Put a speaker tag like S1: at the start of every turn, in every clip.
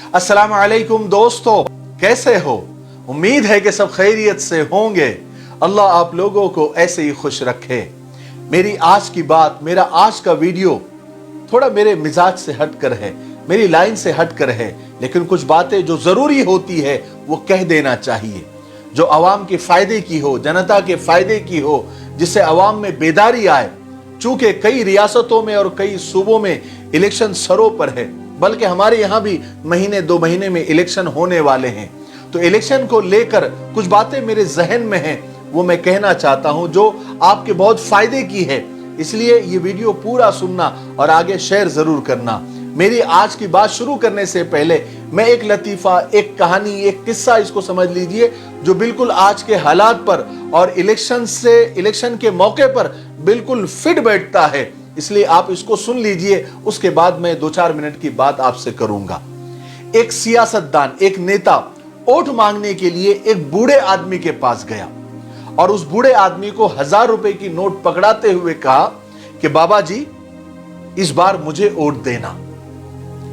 S1: अस्सलाम वालेकुम दोस्तों, कैसे हो? उम्मीद है कि सब खैरियत से होंगे। अल्लाह आप लोगों को ऐसे ही खुश रखे। मेरी आज की बात, मेरा आज का वीडियो थोड़ा मेरे मिजाज से हटकर है, मेरी लाइन से हटकर है, लेकिन कुछ बातें जो जरूरी होती है वो कह देना चाहिए, जो अवाम के फायदे की हो, जनता के फायदे की हो, जिससे अवाम में बेदारी आए। चूंकि कई रियासतों में और कई सूबों में इलेक्शन सरों पर है, बल्कि हमारे यहाँ भी महीने 2 महीने में इलेक्शन होने वाले हैं, तो इलेक्शन को लेकर कुछ बातें मेरे जहन में हैं, वो मैं कहना चाहता हूं जो आपके बहुत फायदे की है। इसलिए ये वीडियो पूरा सुनना और आगे शेयर जरूर करना। मेरी आज की बात शुरू करने से पहले मैं एक लतीफा, एक कहानी, एक किस्सा इसको समझ लीजिए जो बिल्कुल आज के हालात पर और इलेक्शन के मौके पर बिल्कुल फिट बैठता है, इसलिए आप इसको सुन लीजिए। उसके बाद मैं 2-4 मिनट की बात आपसे करूंगा। एक सियासतदान, एक नेता वोट मांगने के लिए एक बूढ़े आदमी के पास गया और उस बूढ़े आदमी को 1000 रुपए की नोट पकड़ाते हुए कहा कि बाबा जी, इस बार मुझे वोट देना।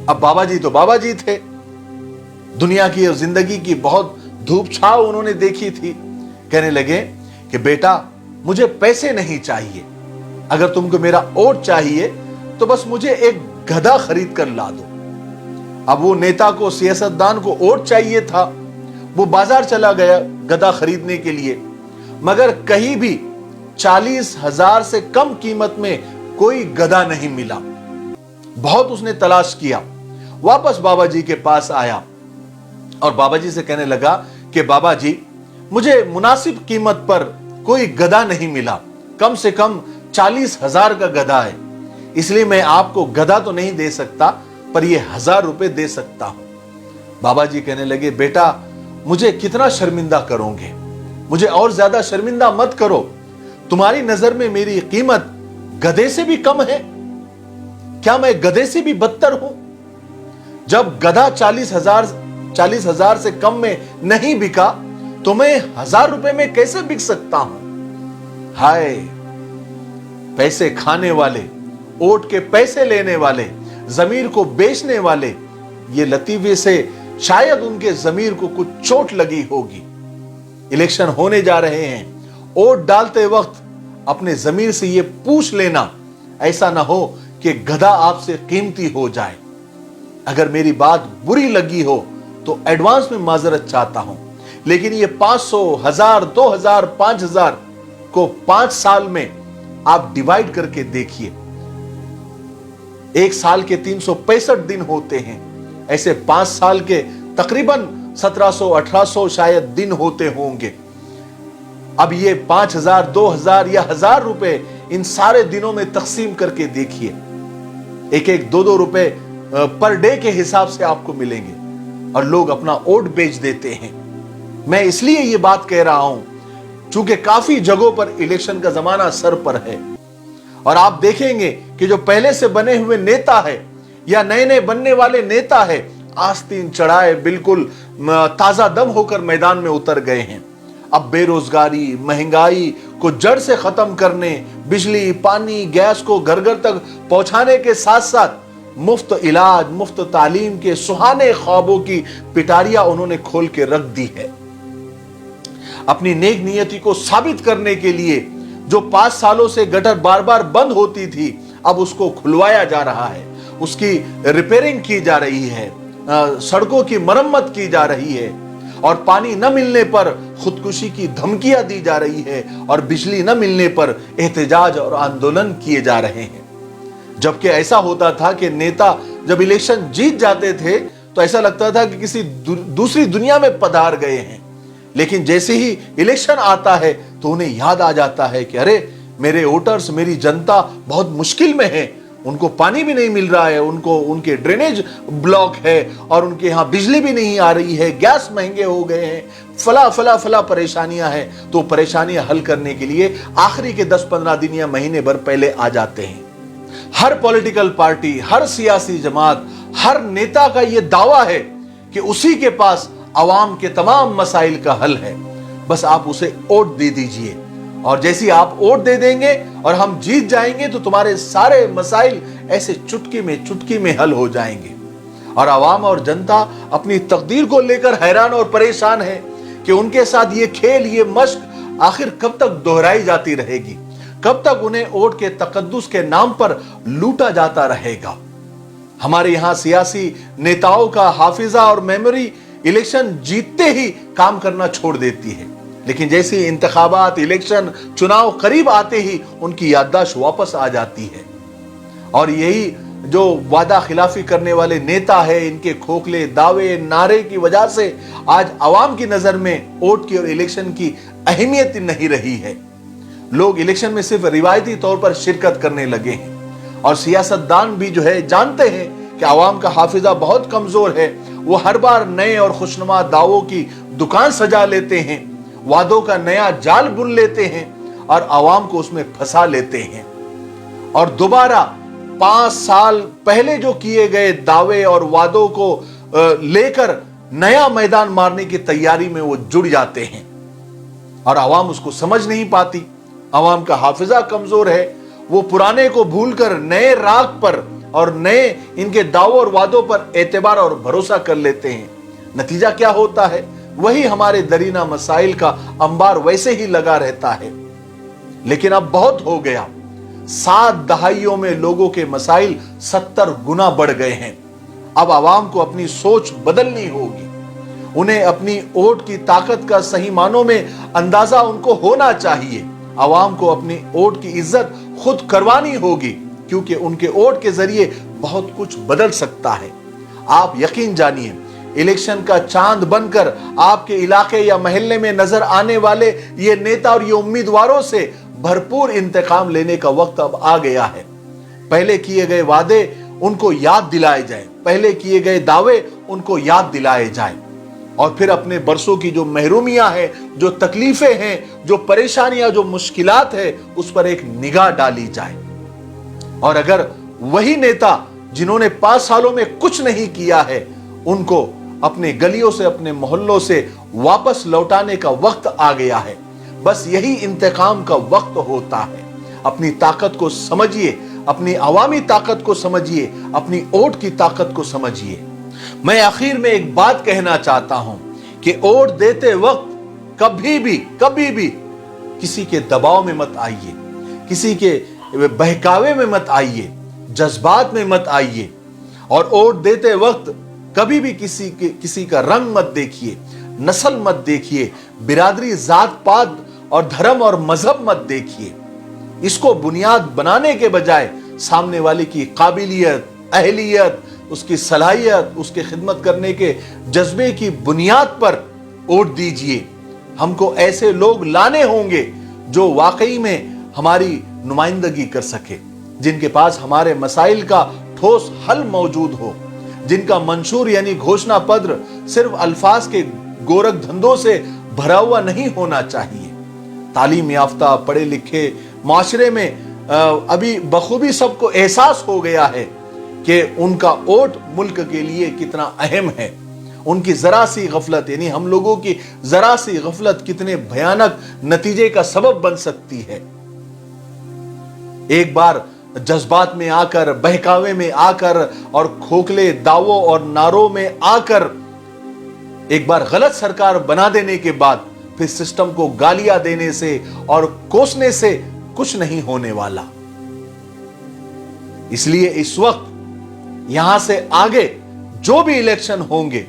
S1: अब बाबा जी तो बाबा जी थे, दुनिया की और जिंदगी की बहुत धूप छाव उन्होंने देखी थी। कहने लगे कि बेटा, मुझे पैसे नहीं चाहिए, अगर तुमको मेरा वोट चाहिए तो बस मुझे एक गधा खरीद कर ला दो। अब वो नेता को, सियासतदान को वोट चाहिए था, वो बाजार चला गया गधा खरीदने के लिए, मगर कहीं भी 40,000 से कम कीमत में कोई गधा नहीं मिला। बहुत उसने तलाश किया, वापस बाबा जी के पास आया और बाबा जी से कहने लगा कि बाबा जी, मुझे मुनासिब कीमत पर कोई गधा नहीं मिला, कम से कम 40,000 का गधा है, इसलिए मैं आपको गधा तो नहीं दे सकता, पर ये 1000 रुपए दे सकता हूं। बाबा जी कहने लगे, बेटा मुझे कितना शर्मिंदा करोगे, मुझे और ज्यादा शर्मिंदा मत करो। तुम्हारी नजर में मेरी कीमत गधे से भी कम है? क्या मैं गधे से भी बदतर हूं? जब गधा 40,000 से कम में नहीं बिका तो मैं 1000 रुपए में कैसे बिक सकता हूं? हाय, पैसे खाने वाले, वोट के पैसे लेने वाले, जमीर को बेचने वाले, ये लतीफे से शायद उनके जमीर को कुछ चोट लगी होगी। इलेक्शन होने जा रहे हैं, वोट डालते वक्त अपने जमीर से ये पूछ लेना, ऐसा ना हो कि गधा आपसे कीमती हो जाए। अगर मेरी बात बुरी लगी हो तो एडवांस में माजरत चाहता हूं, लेकिन ये 500, 1000, 2000, 5000 को 5 साल में आप डिवाइड करके देखिए। एक साल के 365 दिन होते हैं, ऐसे 5 साल के तकरीबन 1700, 1800 शायद दिन होते होंगे। अब ये 5000, 2000 या 1000 रुपए इन सारे दिनों में तकसीम करके देखिए, एक 2-2 रुपए पर डे के हिसाब से आपको मिलेंगे और लोग अपना वोट बेच देते हैं। मैं इसलिए ये बात कह रहा हूं चूंकि काफी जगहों पर इलेक्शन का जमाना सर पर है और आप देखेंगे कि जो पहले से बने हुए नेता है या नए नए बनने वाले नेता है, आस्तीन चढ़ाए बिल्कुल ताजा दम होकर मैदान में उतर गए हैं। अब बेरोजगारी, महंगाई को जड़ से खत्म करने, बिजली, पानी, गैस को घर घर तक पहुंचाने के साथ साथ मुफ्त इलाज, मुफ्त तालीम के सुहाने ख्वाबों की पिटारियां उन्होंने खोल के रख दी है। अपनी नेक नियति को साबित करने के लिए जो 5 सालों से गटर बार बार बंद होती थी, अब उसको खुलवाया जा रहा है, उसकी रिपेयरिंग की जा रही है, सड़कों की मरम्मत की जा रही है और पानी न मिलने पर खुदकुशी की धमकियां दी जा रही है और बिजली न मिलने पर एहतजाज और आंदोलन किए जा रहे हैं। जबकि ऐसा होता था कि नेता जब इलेक्शन जीत जाते थे तो ऐसा लगता था कि किसी दूसरी दुनिया में पधार गए हैं, लेकिन जैसे ही इलेक्शन आता है तो उन्हें याद आ जाता है कि अरे, मेरे वोटर्स, मेरी जनता बहुत मुश्किल में है, उनको पानी भी नहीं मिल रहा है, उनके ड्रेनेज ब्लॉक है और उनके यहाँ बिजली भी नहीं आ रही है, गैस महंगे हो गए हैं, फला परेशानियां हैं। तो परेशानियां हल करने के लिए आखिरी के 10-15 दिन या महीने भर पहले आ जाते हैं। हर पॉलिटिकल पार्टी, हर सियासी जमात, हर नेता का यह दावा है कि उसी के पास अवाम के तमाम मसाइल का हल है, बस आप उसे वोट दे दीजिए और जैसी आप वोट दे देंगे और हम जीत जाएंगे तो तुम्हारे सारे मसाइल ऐसे चुटकी में हल हो जाएंगे। और आवाम और जनता अपनी तकदीर को लेकर हैरान और परेशान है कि उनके साथ ये खेल, ये मश्क आखिर कब तक दोहराई जाती रहेगी, कब तक उन्हें वोट के तकद्दुस के नाम पर लूटा जाता रहेगा। हमारे यहां सियासी नेताओं का हाफिजा और मेमोरी इलेक्शन जीतते ही काम करना छोड़ देती है, लेकिन जैसे इंतखाबात, इलेक्शन, चुनाव करीब आते ही उनकी याददाश्त वापस आ जाती है। और यही जो वादा खिलाफी करने वाले नेता है, इनके खोखले दावे, नारे की वजह से आज आवाम की नजर में वोट की और इलेक्शन की अहमियत नहीं रही है। लोग इलेक्शन में सिर्फ रिवायती तौर पर शिरकत करने लगे हैं और सियासतदान भी जो है जानते हैं कि आवाम का हाफिजा बहुत कमजोर है। वो हर बार नए और खुशनुमा दावों की दुकान सजा लेते हैं, वादों का नया जाल बुन लेते हैं और आवाम को उसमें फंसा लेते हैं और दोबारा 5 साल पहले जो किए गए दावे और वादों को लेकर नया मैदान मारने की तैयारी में वो जुड़ जाते हैं और आवाम उसको समझ नहीं पाती। आवाम का हाफिजा कमजोर है, वो पुराने को भूलकर नए राग पर और नए इनके दावों और वादों पर एतबार और भरोसा कर लेते हैं। नतीजा क्या होता है? वही हमारे दरीना मसाइल का अंबार वैसे ही लगा रहता है। लेकिन अब बहुत हो गया, 7 दहाइयों में लोगों के मसाइल 70 गुना बढ़ गए हैं। अब आवाम को अपनी सोच बदलनी होगी, उन्हें अपनी वोट की ताकत का सही मानों में अंदाजा उनको होना चाहिए। आवाम को अपनी वोट की इज्जत खुद करवानी होगी, क्योंकि उनके वोट के जरिए बहुत कुछ बदल सकता है। आप यकीन जानिए, इलेक्शन का चांद बनकर आपके इलाके या मोहल्ले में नजर आने वाले ये नेता और ये उम्मीदवारों से भरपूर इंतकाम लेने का वक्त अब आ गया है। पहले किए गए वादे उनको याद दिलाए जाए, पहले किए गए दावे उनको याद दिलाए जाए और फिर अपने बरसों की जो महरूमियां हैं, जो तकलीफें हैं, जो परेशानियां, जो मुश्किलात है, उस पर एक निगाह डाली जाए। और अगर वही नेता जिन्होंने 5 सालों में कुछ नहीं किया है, उनको अपने गलियों से, अपने मोहल्लों से वापस लौटाने का वक्त आ गया है। बस यही इंतकाम का वक्त होता है। अपनी ताकत को समझिए, अपनी अवामी ताकत को समझिए, अपनी वोट की ताकत को समझिए। मैं आखिर में एक बात कहना चाहता हूं कि वोट देते वक्त कभी भी किसी के दबाव में मत आइए, किसी के बहकावे में मत आइए, जज्बात में मत आइए और वोट देते वक्त कभी भी किसी का रंग मत देखिए, नस्ल मत देखिए, बिरादरी, जात पात और धर्म और मजहब मत देखिए। इसको बुनियाद बनाने के बजाय सामने वाले की काबिलियत, अहलियत, उसकी सलाहियत, उसके खिदमत करने के जज्बे की बुनियाद पर वोट दीजिए। हमको ऐसे लोग लाने होंगे जो वाकई में हमारी नुमाइंदगी कर सके, जिनके पास हमारे मसाइल का ठोस हल मौजूद हो, जिनका मंशूर यानी घोषणा पत्र सिर्फ अल्फाज के गोरख धंधों से भरा हुआ नहीं होना चाहिए। तालीम याफ्ता, पढ़े लिखे माशरे में अभी बखूबी सबको एहसास हो गया है कि उनका वोट मुल्क के लिए कितना अहम है। उनकी जरा सी गफलत यानी हम लोगों की जरा सी गफलत कितने भयानक नतीजे का सबब बन सकती है। एक बार जज्बात में आकर, बहकावे में आकर और खोखले दावों और नारों में आकर एक बार गलत सरकार बना देने के बाद फिर सिस्टम को गालियां देने से और कोसने से कुछ नहीं होने वाला। इसलिए इस वक्त यहां से आगे जो भी इलेक्शन होंगे,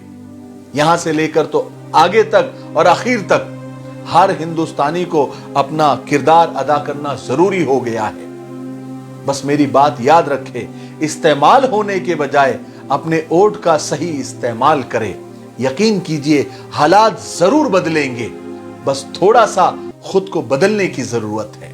S1: यहां से लेकर तो आगे तक और आखिर तक हर हिंदुस्तानी को अपना किरदार अदा करना जरूरी हो गया है। बस मेरी बात याद रखे, इस्तेमाल होने के बजाय अपने वोट का सही इस्तेमाल करें। यकीन कीजिए हालात जरूर बदलेंगे, बस थोड़ा सा खुद को बदलने की जरूरत है।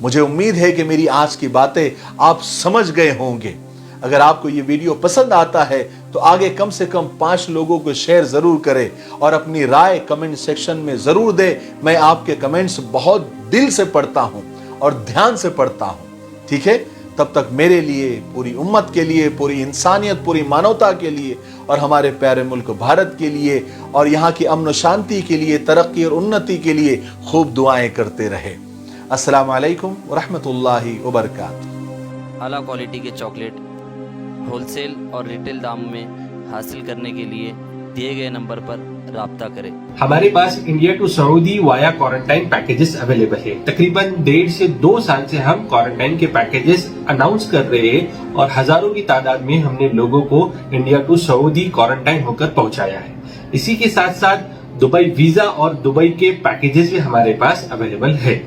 S1: मुझे उम्मीद है कि मेरी आज की बातें आप समझ गए होंगे। अगर आपको ये वीडियो पसंद आता है तो आगे कम से कम 5 लोगों को शेयर जरूर करें और अपनी राय कमेंट सेक्शन में जरूर दें। मैं आपके कमेंट्स बहुत दिल से पढ़ता हूं और ध्यान से पढ़ता हूं। ठीक है, तब तक मेरे लिए, पूरी उम्मत के लिए, पूरी इंसानियत, पूरी मानवता के लिए और हमारे प्यारे मुल्क भारत के लिए और यहाँ की अमन शांति के लिए, तरक्की और उन्नति के लिए खूब दुआएं करते रहे। अस्सलाम वालेकुम व रहमतुल्लाहि व बरकातहू।
S2: आला क्वालिटी के चॉकलेट होलसेल और रिटेल दाम में حاصل کرنے کے لیے دیے گئے نمبر پر رابطہ کریں۔
S3: ہمارے پاس India to Saudi via quarantine packages available ہے۔ تقریباً 1.5 سے 2 سال سے ہم کوارنٹائن کے پیکیجز اناؤنس کر رہے ہیں اور ہزاروں کی تعداد میں ہم نے لوگوں کو انڈیا ٹو سعودی کوارنٹائن ہو کر پہنچایا ہے۔ اسی کے ساتھ ساتھ دبئی ویزا اور دبئی کے پیکیجز بھی ہمارے پاس اویلیبل ہے۔